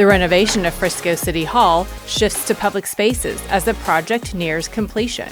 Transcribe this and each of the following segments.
The renovation of Frisco City Hall shifts to public spaces as the project nears completion.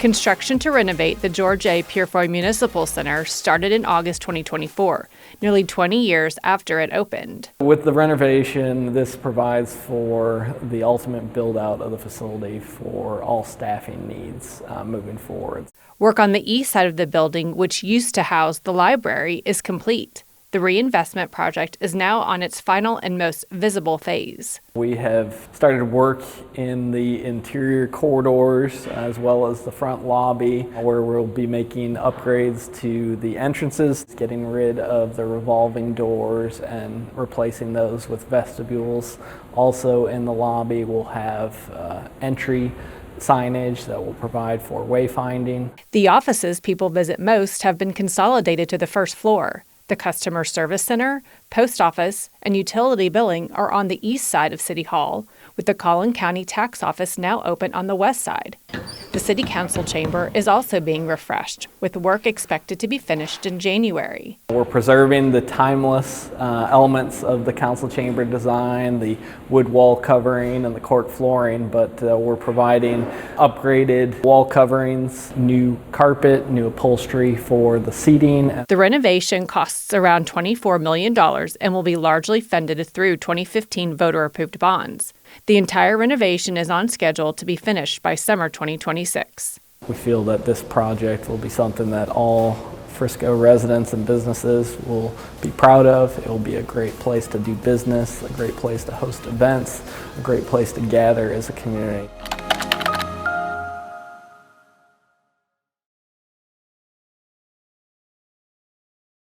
Construction to renovate the George A. Purefoy Municipal Center started in August 2024, nearly 20 years after it opened. With the renovation, this provides for the ultimate build-out of the facility for all staffing needs moving forward. Work on the east side of the building, which used to house the library, is complete. The reinvestment project is now on its final and most visible phase. We have started work in the interior corridors as well as the front lobby, where we'll be making upgrades to the entrances, getting rid of the revolving doors and replacing those with vestibules. Also in the lobby we'll have entry signage that will provide for wayfinding. The offices people visit most have been consolidated to the first floor. The Customer Service Center, Post Office, and Utility Billing are on the east side of City Hall, with the Collin County Tax Office now open on the west side. The City Council chamber is also being refreshed, with work expected to be finished in January. We're preserving the timeless elements of the council chamber design, the wood wall covering and the cork flooring, but we're providing upgraded wall coverings, new carpet, new upholstery for the seating. The renovation costs around $24 million and will be largely funded through 2015 voter-approved bonds. The entire renovation is on schedule to be finished by summer 2026. We feel that this project will be something that all Frisco residents and businesses will be proud of. It will be a great place to do business, a great place to host events, a great place to gather as a community.